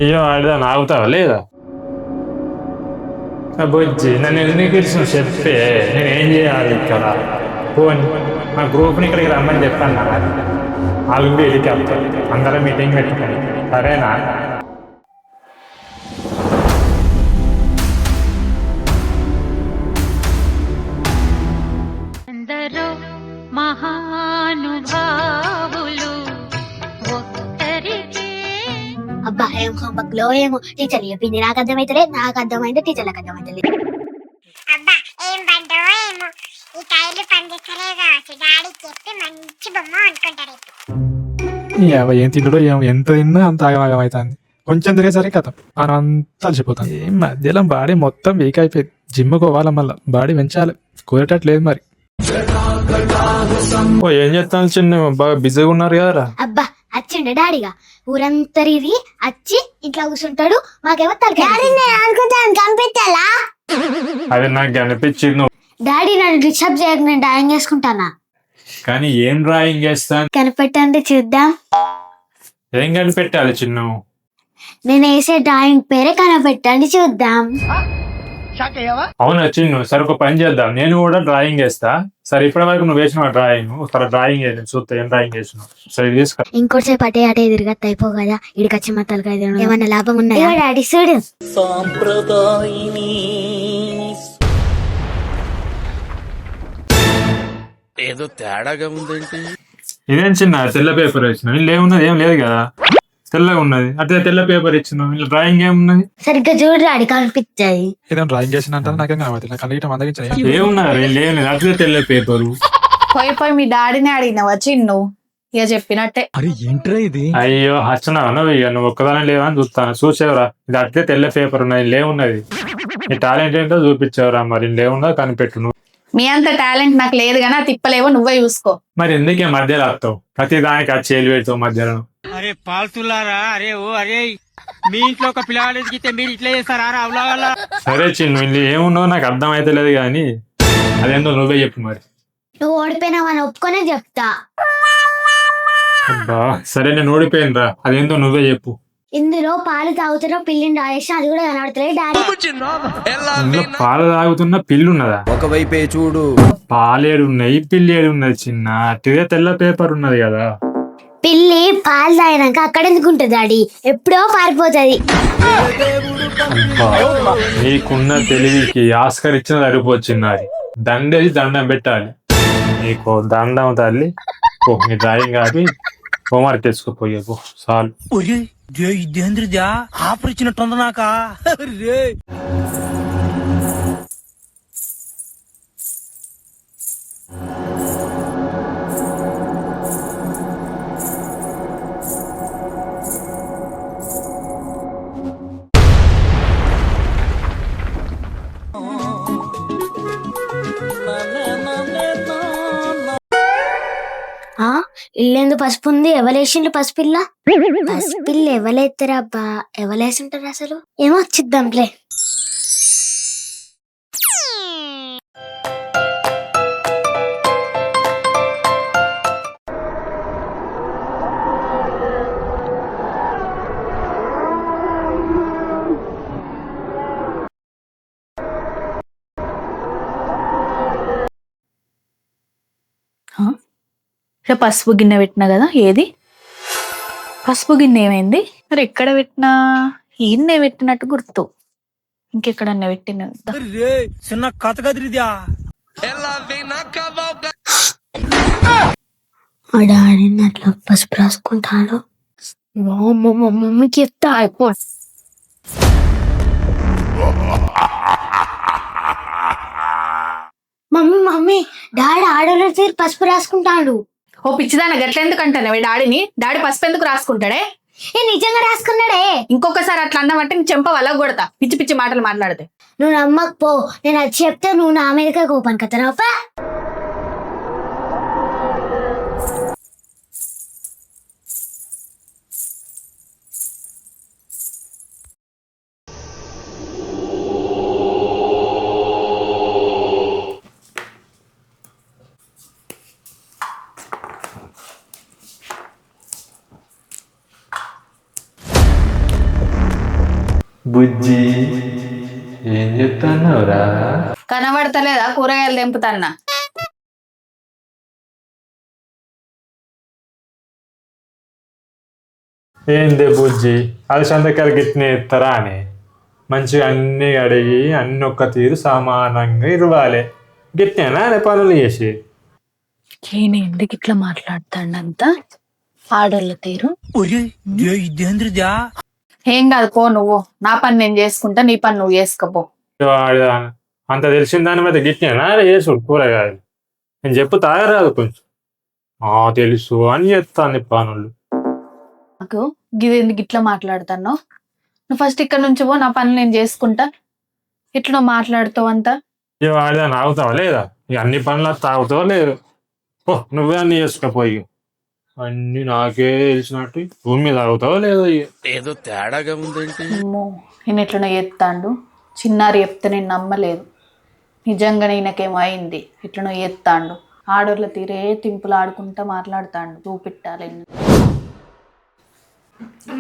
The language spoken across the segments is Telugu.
ఏం ఆడదాం ఆగుతావా లేదా బొజ్జి నన్ను ఎందుకు ఇచ్చిన చెప్పే నేను ఏం చేయాలి ఇక్కడ పోని మా గ్రూప్ని ఇక్కడికి రమ్మని చెప్పాను నా వాళ్ళు కూడా హెలికాప్టర్ అందరం మీటింగ్ పెట్టుకోండి సరేనా అబ్బా ఏం హోంవర్క్ లో ఏమో టీచర్ చెప్పింది నాకు అర్థమైతలే నాకు అర్థమైంది టీచర్లకు అర్థమైతలేదు అబ్బా ఏం పడ్డో ఏమో ఈ టైర్లు పనిచేస్తలే కావచ్చు డాడీకి చెప్పి మంచి బొమ్మ అనుకుంటారు ఏం తింటాడో ఏమో ఎంత తిన్నా అంత ఆగమాగం అవుతుంది కొంచెం తినేసరికి కథ మనం అంతా అలసిపోతాం ఏం మధ్యలో బాడీ మొత్తం వీక్ అయిపోయింది జిమ్ పోవాలి మళ్ళీ బాడీ పెంచాలి కోరేటట్లేదు మరి ఏం చేస్తాను చిన్న బాగా బిజీగా ఉన్నారు కదరా అబ్బా వచ్చిండే డాడీగా ఊరంతా తిరిగి వచ్చి ఇంట్లో కూర్చుంటాడు మాకేమో అనుకుంటాను కనిపించాలా అది నాకు అనిపించింది నువ్వు డాడీ నన్ను డిస్టర్బ్ చేయక నేను డ్రాయింగ్ చేసుకుంటానా కానీ ఏం డ్రాయింగ్ చేస్తాను కనిపెట్టండి చూద్దాం ఏం కనిపెట్టాలి చిన్న నేను వేసే డ్రాయింగ్ పేరే కనిపెట్టండి చూద్దాం అవునా చిన్ను సరే ఒక పని చేద్దాం నేను కూడా డ్రాయింగ్ వేస్తా సరే ఇప్పటి వరకు నువ్వు వేసిన డ్రాయింగ్ సరే డ్రాయింగ్ వేయలేదు చూస్తా ఏం డ్రాయింగ్ వేసినావు సరే తీసుకో ఇంకోటిసేపు అటే అటే తిరగత్త అయిపో కదా ఇడికొచ్చి మా తలకాయ ఏమన్నా లాభం ఉన్నాయా డాడీ చూడు ఏదో తేడాగా ఉందేంటి ఇదేం చిన్న తెల్ల పేపర్ వేసినావు ఇంట్లో ఏమున్నది ఏం లేదు కదా తెల్లగా ఉన్నది అదే తెల్ల పేపర్ ఇచ్చినావు ఇంట్లో డ్రాయింగ్ ఏమున్నది సరిగ్గా చూడు డాడీ కనిపించాయి ఏదో డ్రాయింగ్ చేసిన అంటే నాకేం కనబడుతుంది కనీట మందగించాయి ఏమున్నది లేదు అదే తెల్ల పేపరు పోయి పోయి మీ డాడీని అడిగినావా చిన్ను ఇక చెప్పినట్టే అరే ఏంట్రా ఇది అయ్యో హచ్చనా ఇక నువ్వు ఒక్కదానే లేవా అని చూస్తాను చూసేవరా ఇది అట్లే తెల్ల పేపర్ ఉన్నది లేవున్నది నీ టాలెంట్ ఏంటో చూపించావురా మరి లేవున్నా కనిపెట్టు నువ్వు మీ అంత టాలెంట్ నాకు లేదు కానీ ఆ తిప్పలేవో నువ్వే చూసుకో మరి ఎందుకే మధ్యలో వస్తావు ప్రతి దానికి ఆ చేలు పెడతావు మధ్యలో అరే పాల్తులారా అరే ఓ అరే మీ ఇంట్లో ఒక పిల్లవాడు ఎదిగితే మీరు ఇట్లా చేస్తారా అవలా సరే చిన్ను ఇల్లు ఏమున్నావు నాకు అర్థం అయితే లేదు కానీ అదేందో నువ్వే చెప్పు మరి నువ్వు ఓడిపోయినావని ఒప్పుకొనే చెప్తా అబ్బా సరే నేను ఓడిపోయాను రా అదేందో నువ్వే చెప్పు ఇందులో పాలు తాగుతున్న పిల్లిని రాయేసి అది కూడా కనబడతలేదు డాడీ ఇందులో పాలు తాగుతున్న పిల్లు ఉన్నదా ఒకవైపే చూడు పాలేడు ఉన్నాయి పిల్లేడు ఉన్నది చిన్న అట్టిదే తెల్ల పేపర్ ఉన్నది కదా పిల్లి పాలు తాగినాక అక్కడ ఎందుకు ఉంటుంది డాడీ ఎప్పుడో పారిపోతుంది అబ్బా నీకున్న తెలివికి ఆస్కర్ ఇచ్చిన సరిపోచ్చిన్నది దండేసి దండం పెట్టాలి నీకు దండం తల్లి ఓ నీ డ్రాయింగ్ ఆపి హోంవర్క్ తెచ్చుకోపోయే పో చాలు ఇదేంద్రదా ఆఫర్ ఇచ్చినట్టుంది నాకా రే ఇల్లేందు పసుపు ఉంది ఎవలేసిండు పసుపిల్ల పసుపిల్ల ఎవలేస్తారా అబ్బా ఎవలేసింటారు అసలు ఏమో వచ్చిద్దాంలే పసుపు గిన్నె పెట్టినా కదా ఏది పసుపు గిన్నె ఏమైంది మరి ఎక్కడ పెట్టినా ఈయన్నే పెట్టినట్టు గుర్తు ఇంకెక్కడన్నా పెట్టిన చిన్న కథ కదిరిదా మా డాడీని అట్లా పసుపు రాసుకుంటాడు మా మమ్మీకి చెప్తా అయిపో మమ్మీ డాడీ ఆడలో తీరు పసుపు రాసుకుంటాడు ఓ పిచ్చిదాన గట్ల ఎందుకు అంటాను డాడీని డాడీ పసుపు ఎందుకు రాసుకుంటాడే నిజంగా రాసుకున్నాడే ఇంకొకసారి అట్లా అన్నామంటే నీ చెంప వల్ల కొడతా పిచ్చి పిచ్చి మాటలు మాట్లాడితే నువ్వు నమ్మకపో నేను అది చెప్తే నువ్వు నా మీదకే కోపాను కదా బుజ్జి ఏం చెప్తాన్నవరా? కనబడతలేదా కూరగాయలు తెంపుతాన్నా? ఏందే బుజ్జి అలసందకాయలు గిట్నే ఎత్తారా అని మంచిగా అన్ని అడిగి అన్ని ఒక్క తీరు సమానంగా ఇవ్వాలి. గిట్నేనా అనే పనులు చేసి నేను ఎందుకు ఇట్లా మాట్లాడతాడంతా ఆడోళ్ళ తీరు? ఏం కాదు పో, నువ్వు నా పని నేను చేసుకుంటా, నీ పని నువ్వు చేసుకోపో. అంత తెలిసిన దాని మీద గిట్నేనా చేసుడు కూరగాయలు? నేను చెప్పు తాగరాదు కొంచెం. తెలుసు అని చెప్తాను పనులు. నాకు గిది ఎందుకు ఇట్లా మాట్లాడుతాను? నువ్వు ఫస్ట్ ఇక్కడ నుంచి పో, నా పని నేను చేసుకుంటా. ఇట్లా నువ్వు మాట్లాడుతావు అంతా. వాడిదాన్ని ఆగుతావా లేదా? ఇక అన్ని పనులు తాగుతావా లేదు? ఓ నువ్వే అన్ని చేసుకోపోయి అన్ని నాకే తెలిసినట్టు భూమి మీద ఆగుతావా లేదా? ఏదో తేడాగా ఉందేంటి? అమ్మో, నేను ఎట్లనో ఎత్తాండు. చిన్నారి చెప్తే నేను నమ్మలేదు. నిజంగా ఈయనకేమో అయింది. ఇట్లనో ఎత్తాండు. ఆడోళ్ళ తీరే తింపులు ఆడుకుంటా మాట్లాడుతాండు. చూపెట్టాలి.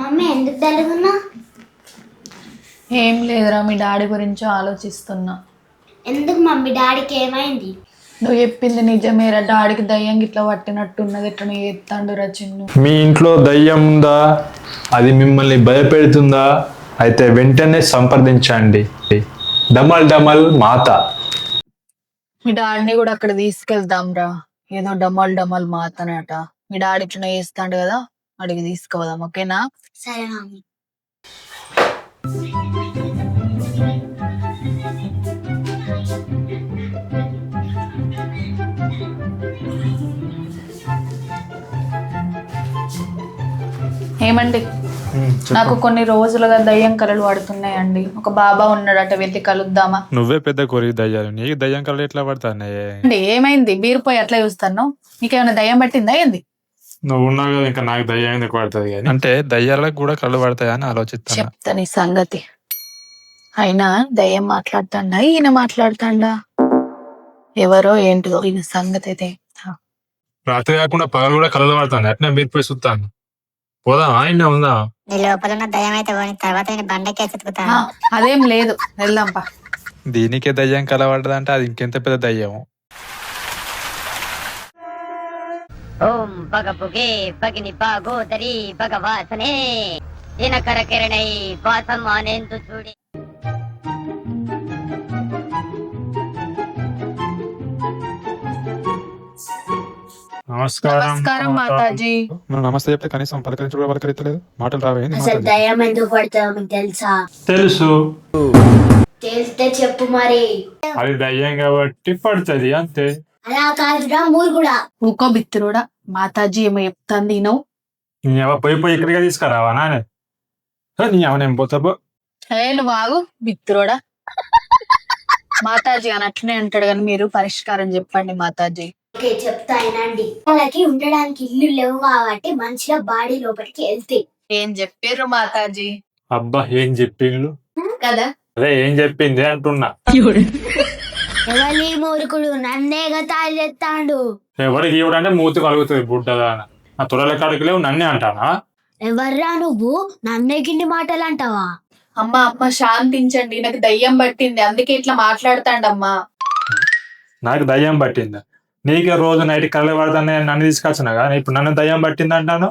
మమ్మీ ఎందుకు తెలుగున్నా? ఏం లేదురా, మీ డాడీ గురించి ఆలోచిస్తున్నా. ఎందుకు మమ్మీ? డాడీకి ఏమైంది? నువ్వు చెప్పింది నిజమేరా, డాడీకి దయ్యం గిట్లా పట్టినట్టున్నది. ఎట్లనో ఎత్తాండు రా చిన్ను. మీ ఇంట్లో దయ్యం ఉందా? అది మిమ్మల్ని భయపెడుతుందా? అయితే వెంటనే సంప్రదించండి డమల్ డమల్ మాత. మీ డాడీని కూడా అక్కడ తీసుకెళ్దాం రా. ఏదో డమల్ డమల్ మాతనట. మీ డాడీ ఇట్లా వేస్తాడు కదా, అడిగి తీసుకుపోదాం. ఓకేనా? సరే మమ్మీ. ఏమండి, నాకు కొన్ని రోజులుగా దయ్యం కలలు పడుతున్నాయండి. ఒక బాబా ఉన్నాడట, వెతి కలుద్దామా? నువ్వే పెద్ద కోరి దయ్యాలు, నీకు దయ్యం కళ్ళు ఎట్లా పడతానే? అండి ఏమైంది? బీరుపోయి అట్లా చూస్తాను. నీకేమైనా దయ్యం పట్టిందా ఏంది? నువ్వు ఉన్నావు కదా, ఇంకా నాకు దయ్యం ఎందుకు పడుతుంది కానీ. అంటే దయ్యాలకు కూడా కళ్ళు పడతాయని ఆలోచిస్తాను. చెప్తా నీ సంగతి. అయినా దయ్యం మాట్లాడుతాండా, ఈయన మాట్లాడుతాండా? ఎవరో ఏంటిదో ఈయన సంగతి అయితే. రాత్రి కాకుండా పగలు కూడా కళ్ళు పడుతుంది. అట్నే మీరు పోయి చూస్తాను. పోదాం ఆయన ఉందా? నీ లోపల ఉన్న దయ్యం అయితే పోని, తర్వాత నేను బండకే చెతుకుతాను. అదేం లేదు, వెళ్దాంపా. దీనికే దయ్యం కళ పడ్డదంటే అది ఇంకెంత పెద్ద దయ్యం. ఓం భగపుగే భగిని భాగోదరి భగవాసనే దినకర కిరణై వాసం ఆనేందు చూడి. నమస్కారం మాతాజీ. మనం నమస్తే చెప్తే కనీసం పలకరించి కూడా పలకరించలేదు. మాటలు రావేంది? అసలు దయ్యం ఎందుకు పడుతుందో మీకు తెలుసా? తెలుసు. తెలిస్తే చెప్పు మరి. అది దయ్యం కాబట్టి పడుతుంది అంతే. అలా కాదురా మూర్ఖుడా. ఊకో బిత్తురుడా. మాతాజీ ఏమో చెప్తాంది నువ్వు. నీ ఎవ పోయి ఇక్కడికే తీసుకురావా నానే? నీ ఎవనేం పోతాబో. నువ్వు ఆగు బిత్తురుడా. మాతాజీ అని అట్లనే అంటాడు, కానీ మీరు పరిష్కారం చెప్పండి మాతాజీ. ఓకే చెప్తా వినండి. వాళ్ళకి ఉండడానికి ఇల్లు లేవు కాబట్టి మంచిగా బాడీ లోపలికి వెళ్తే. ఏం చెప్పారు మాతాజీ? అబ్బా ఏం చెప్పిండు కదా? అదే ఏం చెప్పింది అంటున్నా. ఎవరి మూర్ఖుడు నన్నేగా తాళి చెప్తాడు. ఎవరికి ఇవ్వడంటే మూతి కలుగుతుంది బుడ్డదా. నా తురల కాడికి లేవు నన్నే అంటానా? ఎవర్రా నువ్వు? నన్నే కింది మాటలు అంటావా? అమ్మ శాంతించండి, నాకు దయ్యం పట్టింది అందుకే ఇట్లా మాట్లాడతాండమ్మా. నాకు దయ్యం పట్టిందా? నీకే రోజు నైట్ కళ్ళు పడతానే నన్ను తీసుకొచ్చినా కానీ ఇప్పుడు నన్ను దయ్యం పట్టింది అంటాను.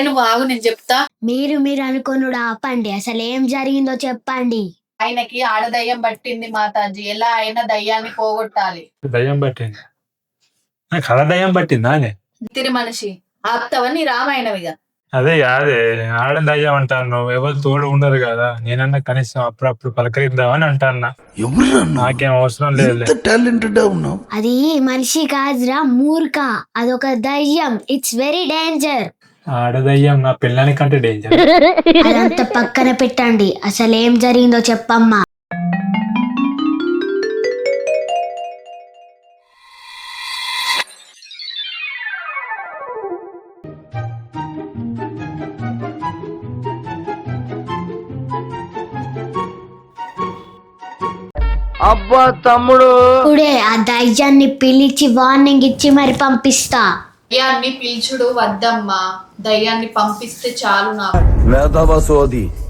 నువ్వు ఆగు, నేను చెప్తా. మీరు అనుకున్నాడు ఆపండి. అసలు ఏం జరిగిందో చెప్పండి. ఆయనకి ఆడ దయ్యం పట్టింది మాతాజీ. ఎలా అయినా దయ్యాన్ని పోగొట్టాలి. దయ్యం పట్టింది? నాకు అలా దయ్యం పట్టిందా అనే తిరి మనిషి ఆప్తావని రామాయణమిగా. అదే కాదే ఆడ దయ్యం అంటాను. ఎవరు తోడు ఉండరు కదా, నేనన్నా కనీసం అప్పుడప్పుడు పలకరిద్దామని అంటాన్నా. నాకేం అవసరం లేదు. అది మనిషి కాదురా మూర్ఖ, అదొక దయ్యం. It's very danger. ఆడ దయ్యం నా పిల్లానికంటే డేంజర్. అదంతా పక్కన పెట్టండి. అసలు ఏం జరిగిందో చెప్పమ్మా. అబ్బా తమ్ముడు, ఇప్పుడే ఆ దయ్యాన్ని పిలిచి వార్నింగ్ ఇచ్చి మరి పంపిస్తా. దయ్యాన్ని పిలుచుడు వద్దమ్మా, దయ్యాన్ని పంపిస్తే చాలు నాకు.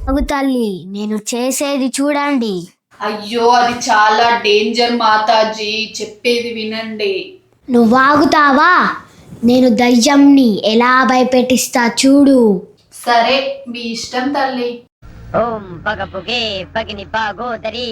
అగు తల్లి, నేను చేసేది చూడండి. అయ్యో అది చాలా డేంజర్ మాతాజీ, చెప్పేది వినండి. నువ్వు ఆగుతావా? నేను దయ్యంని ఎలా భయపెట్టిస్తా చూడు. సరే మీ ఇష్టం తల్లి. ఓం పగ పుగే పగిని పాగోదరి